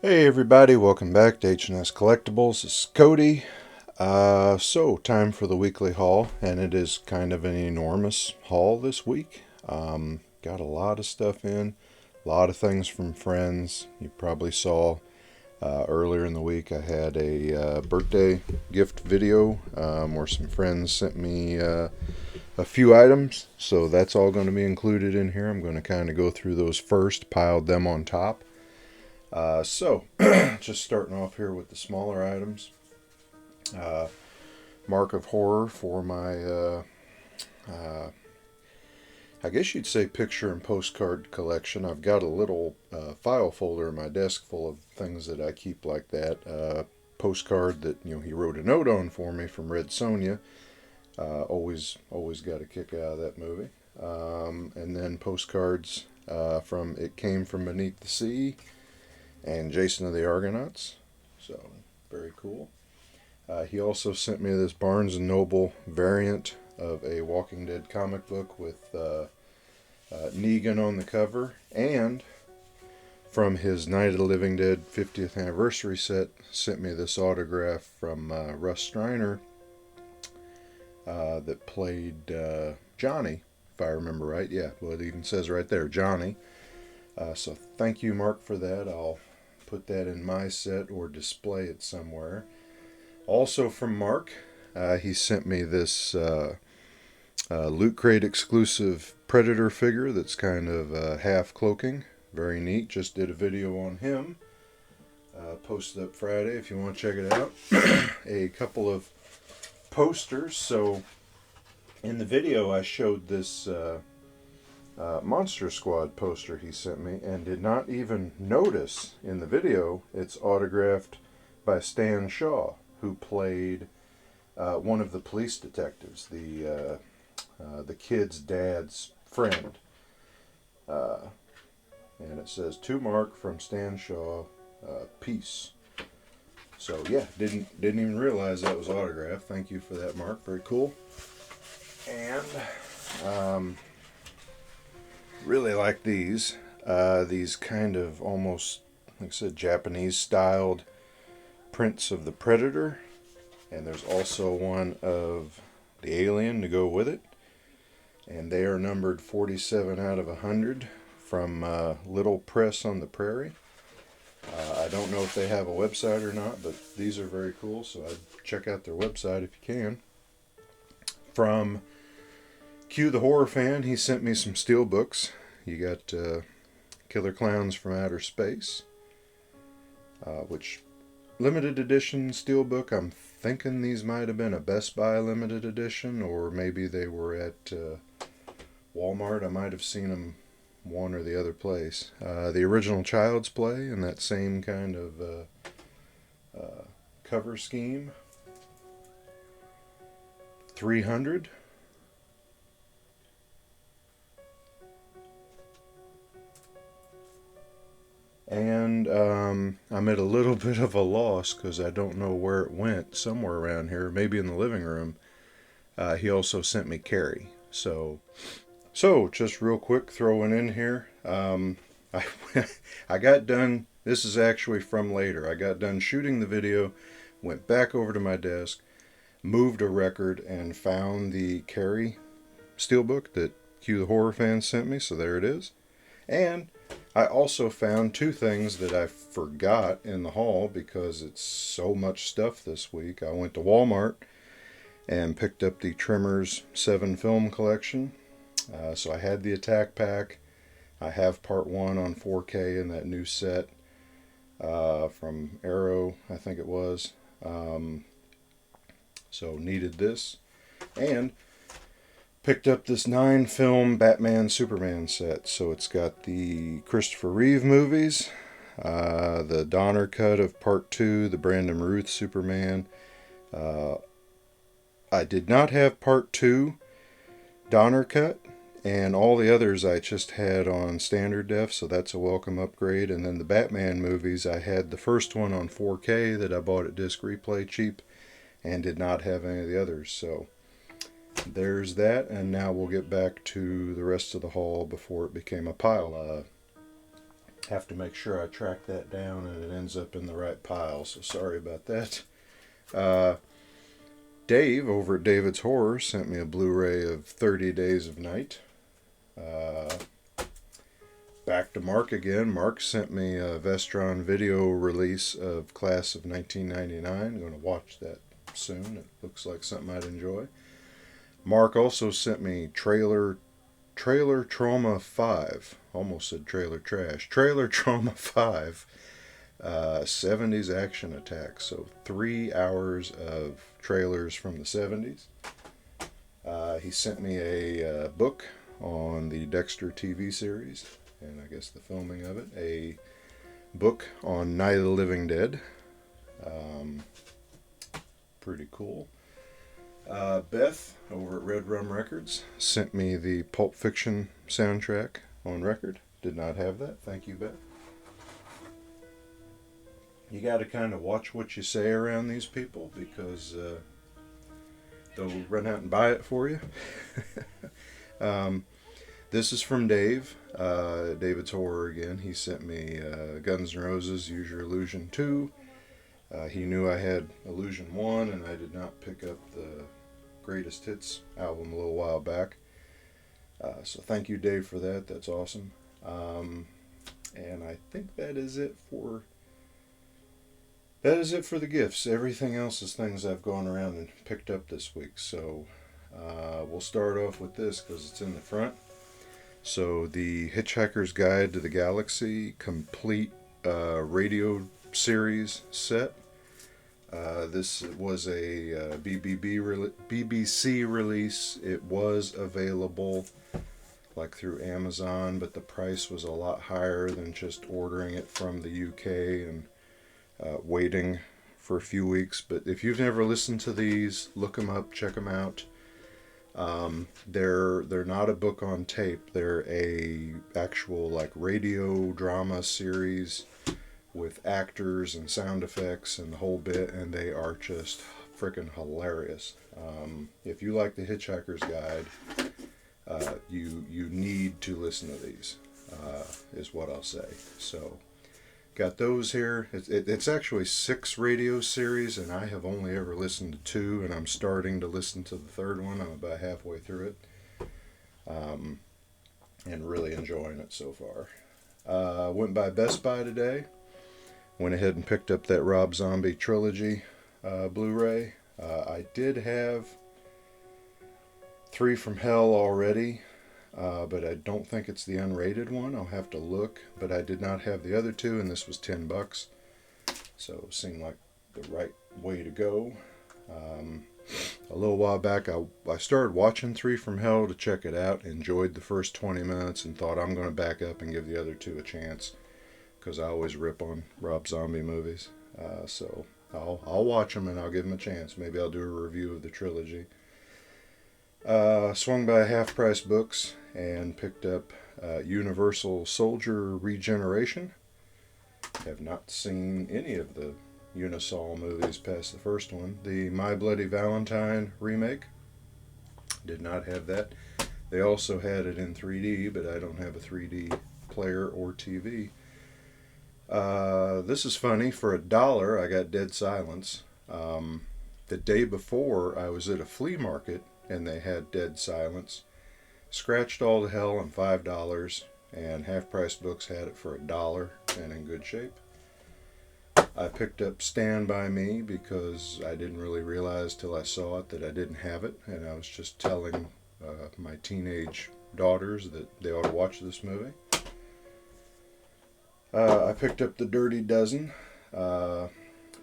Hey everybody, welcome back to H&S Collectibles. This is Cody. So time for the weekly haul, and it is kind of an enormous haul this week. Got a lot of stuff in, a lot of things from friends. You probably saw earlier in the week I had a birthday gift video where some friends sent me a few items, so that's all going to be included in here. I'm going to kind of go through those first, piled them on top. So, just starting off here with the smaller items. Uh, Mark of Horror for my, I guess you'd say picture and postcard collection. I've got a little file folder in my desk full of things that I keep like that. Postcard that he wrote a note on for me from Red Sonja. Always got a kick out of that movie. And then postcards from It Came From Beneath the Sea and Jason of the Argonauts. So, very cool. He also sent me this Barnes & Noble variant of a Walking Dead comic book with Negan on the cover. And from his Night of the Living Dead 50th anniversary set, sent me this autograph from Russ Streiner that played Johnny, if I remember right. Yeah, well, it even says right there, Johnny. So thank you, Mark, for that. I'll put that in my set or display it somewhere. Also from Mark, he sent me this Loot Crate exclusive Predator figure that's kind of half cloaking. Very neat. Just did a video on him. Posted up Friday if you want to check it out. A couple of posters. So in the video I showed this Monster Squad poster he sent me and did not even notice in the video it's autographed by Stan Shaw, who played one of the police detectives, the kid's dad's friend. And it says, "To Mark from Stan Shaw, peace." So yeah, didn't even realize that was autographed. Thank you for that, Mark. Very cool. And really like these. These kind of almost, like I said, Japanese styled prints of the Predator. And there's also one of the Alien to go with it. And they are numbered 47 out of 100 from Little Press on the Prairie. I don't know if they have a website or not, but these are very cool, so I'd check out their website if you can. From Q the Horror Fan, he sent me some Steelbooks. You got Killer Clowns from Outer Space, which limited edition Steelbook. I'm thinking these might have been a Best Buy limited edition, or maybe they were at Walmart. I might have seen them one or the other place. The original Child's Play in that same kind of cover scheme. 300. And I'm at a little bit of a loss because I don't know where it went. Somewhere around here, maybe in the living room. He also sent me Carrie. So just real quick, throwing in here. I I got done. This is actually from later. I got done shooting the video, went back over to my desk, moved a record, and found the Carrie Steelbook that Q the Horror Fan sent me. So there it is. And I also found two things that I forgot in the haul because it's so much stuff this week. I went to Walmart and picked up the Tremors 7 film collection. So I had the Attack Pack. I have part 1 on 4K in that new set from Arrow, I think it was. So needed this. And picked up this 9 film Batman Superman set. So it's got the Christopher Reeve movies, the Donner cut of part 2, the Brandon Routh Superman. I did not have part 2 Donner cut, and all the others I just had on standard def, so that's a welcome upgrade. And then the Batman movies, I had the first one on 4K that I bought at Disc Replay cheap and did not have any of the others. So there's that, and now we'll get back to the rest of the haul before it became a pile. Have to make sure I track that down and it ends up in the right pile, so sorry about that. Uh, Dave over at David's Horror sent me a Blu-ray of 30 Days of Night. Uh, Back to Mark again. Mark sent me a Vestron video release of Class of 1999. I'm going to watch that soon. It looks like something I'd enjoy. Mark also sent me Trailer Trauma 5. Almost said Trailer Trash. Trailer Trauma 5. 70s action attack. So 3 hours of trailers from the 70s. He sent me a book on the Dexter TV series, and I guess the filming of it. A book on Night of the Living Dead. Pretty cool. Beth over at Red Rum Records sent me the Pulp Fiction soundtrack on record. Did not have that. Thank you, Beth. You got to kind of watch what you say around these people, because they'll run out and buy it for you. This is from Dave. David's Horror again. He sent me Guns N' Roses Use Your Illusion 2. He knew I had Illusion 1, and I did not pick up the Greatest Hits album a little while back. So thank you, Dave, for that. That's awesome. And I think that is it for the gifts. Everything else is things I've gone around and picked up this week. So we'll start off with this because it's in the front. So the Hitchhiker's Guide to the Galaxy complete radio series set. This was a BBC release. It was available like through Amazon, but the price was a lot higher than just ordering it from the UK and waiting for a few weeks. But if you've never listened to these, look them up, check them out. They're not a book on tape. They're a actual like radio drama series with actors and sound effects and the whole bit, and they are just freaking hilarious. If you like the Hitchhiker's Guide, you need to listen to these, is what I'll say. So got those here. It's actually 6 radio series, and I have only ever listened to 2, and I'm starting to listen to the third one. I'm about halfway through it, and really enjoying it so far. Went by Best Buy today. Went ahead and picked up that Rob Zombie Trilogy Blu-ray. I did have 3 from Hell already, but I don't think it's the unrated one. I'll have to look, but I did not have the other 2, and this was $10, so it seemed like the right way to go. A little while back, I started watching 3 from Hell to check it out, enjoyed the first 20 minutes, and thought I'm going to back up and give the other 2 a chance, because I always rip on Rob Zombie movies. So I'll watch them and I'll give them a chance. Maybe I'll do a review of the trilogy. Swung by Half Price Books and picked up Universal Soldier Regeneration. Have not seen any of the Unisol movies past the first one. The My Bloody Valentine remake. Did not have that. They also had it in 3D, but I don't have a 3D player or TV. This is funny. For $1, I got Dead Silence. The day before, I was at a flea market and they had Dead Silence. Scratched all to hell on $5, and Half Price Books had it for $1 and in good shape. I picked up Stand By Me because I didn't really realize till I saw it that I didn't have it, and I was just telling my teenage daughters that they ought to watch this movie. I picked up The Dirty Dozen,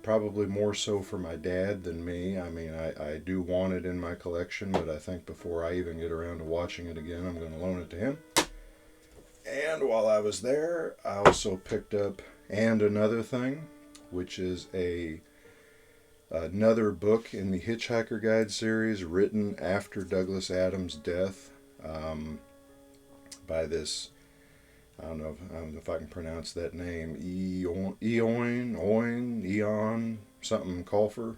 probably more so for my dad than me. I mean, I do want it in my collection, but I think before I even get around to watching it again, I'm going to loan it to him. And while I was there, I also picked up And Another Thing, which is another book in the Hitchhiker Guide series written after Douglas Adams' death, by this, I don't know if I can pronounce that name, Eon, something Colfer.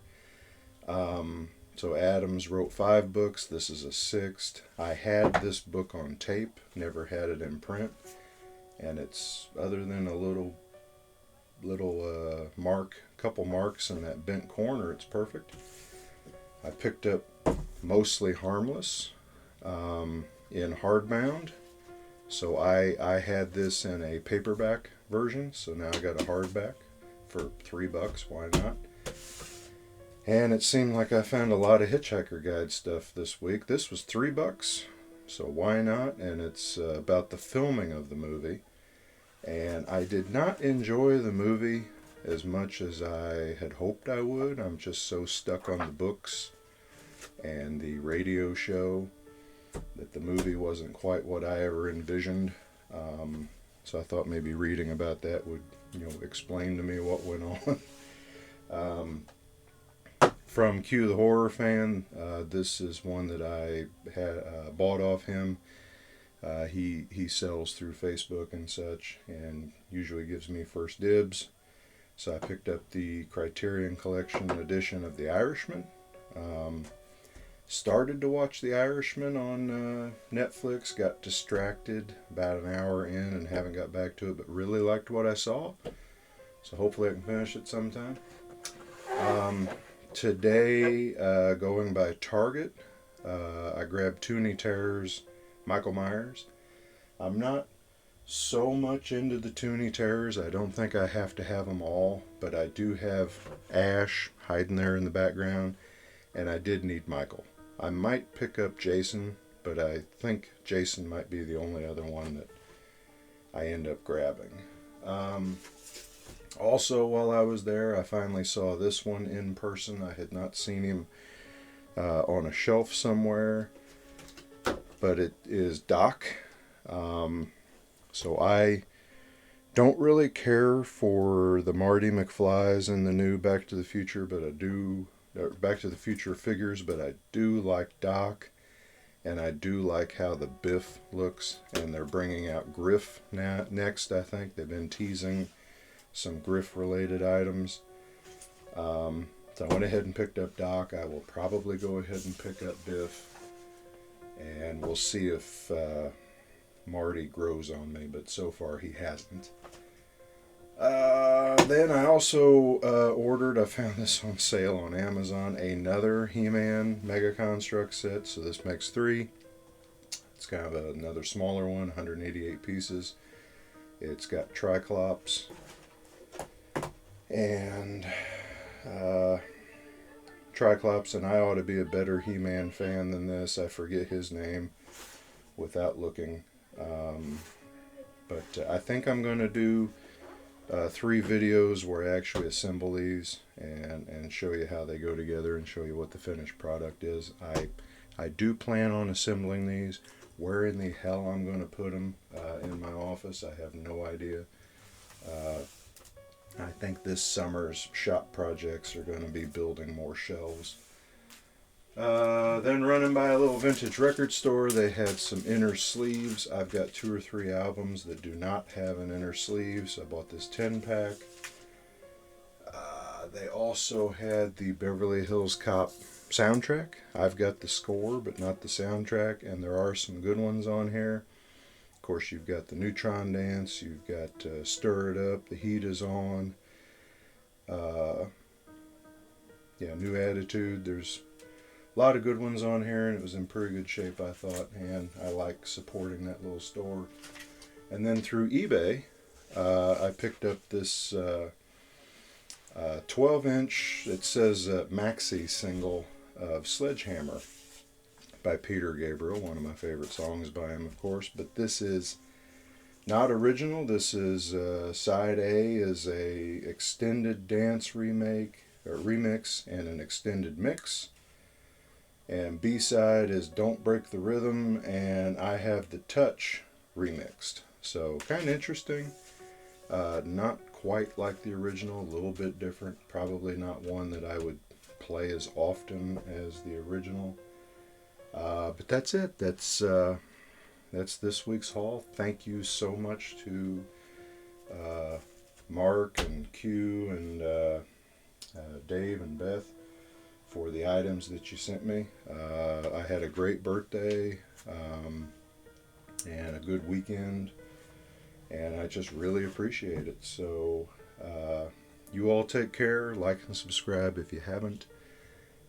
So Adams wrote 5 books. This is a 6th. I had this book on tape, never had it in print. and it's, other than a little couple marks in that bent corner, it's perfect. I picked up Mostly Harmless in hardbound. So I had this in a paperback version, so now I got a hardback for $3. Why not? And it seemed like I found a lot of Hitchhiker Guide stuff this week. This was $3, so why not? And it's about the filming of the movie. And I did not enjoy the movie as much as I had hoped I would. I'm just so stuck on the books and the radio show that the movie wasn't quite what I ever envisioned. So I thought maybe reading about that would, explain to me what went on. From Q the Horror Fan, this is one that I had bought off him. He sells through Facebook and such, and usually gives me first dibs. So I picked up the Criterion Collection edition of The Irishman. Started to watch The Irishman on Netflix, got distracted about an hour in and haven't got back to it, but really liked what I saw. So hopefully I can finish it sometime. Today, going by Target, I grabbed Toonie Terrors, Michael Myers. I'm not so much into the Toonie Terrors. I don't think I have to have them all, but I do have Ash hiding there in the background, and I did need Michael. I might pick up Jason, but I think Jason might be the only other one that I end up grabbing. Also, while I was there, I finally saw this one in person. I had not seen him on a shelf somewhere, but it is Doc. So I don't really care for the Marty McFlys in the new Back to the Future, but I do, Back to the Future figures, but I do like Doc, and I do like how the Biff looks, and they're bringing out Griff next, I think. They've been teasing some Griff-related items. So I went ahead and picked up Doc. I will probably go ahead and pick up Biff, and we'll see if Marty grows on me, but so far he hasn't. Then I also ordered, I found this on sale on Amazon, another He-Man Mega Construct set, so this makes 3. It's kind of another smaller one, 188 pieces. It's got Triclops and Triclops, and I ought to be a better He-Man fan than this. I forget his name without looking. But I think I'm going to do 3 videos where I actually assemble these and show you how they go together and show you what the finished product is. I do plan on assembling these. Where in the hell I'm going to put them in my office, I have no idea. I think this summer's shop projects are going to be building more shelves. Then running by a little vintage record store, they had some inner sleeves. I've got 2 or 3 albums that do not have an inner sleeve, so I bought this 10-pack. They also had the Beverly Hills Cop soundtrack. I've got the score, but not the soundtrack, and there are some good ones on here. Of course, you've got the Neutron Dance, you've got Stir It Up, The Heat Is On, New Attitude. There's a lot of good ones on here, and it was in pretty good shape, I thought, and I like supporting that little store. And then through eBay, I picked up this 12-inch, it says Maxi single of Sledgehammer by Peter Gabriel, one of my favorite songs by him, of course. But this is not original. This is side A is a extended dance remix and an extended mix. And B-side is Don't Break the Rhythm, and I Have the Touch remixed. So kind of interesting. Not quite like the original, a little bit different. Probably not one that I would play as often as the original. But that's it. That's this week's haul. Thank you so much to Mark and Q and Dave and Beth for the items that you sent me. I had a great birthday and a good weekend, and I just really appreciate it. So you all take care, like and subscribe if you haven't,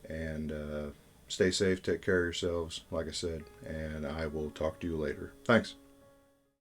and stay safe, take care of yourselves, like I said, and I will talk to you later. Thanks.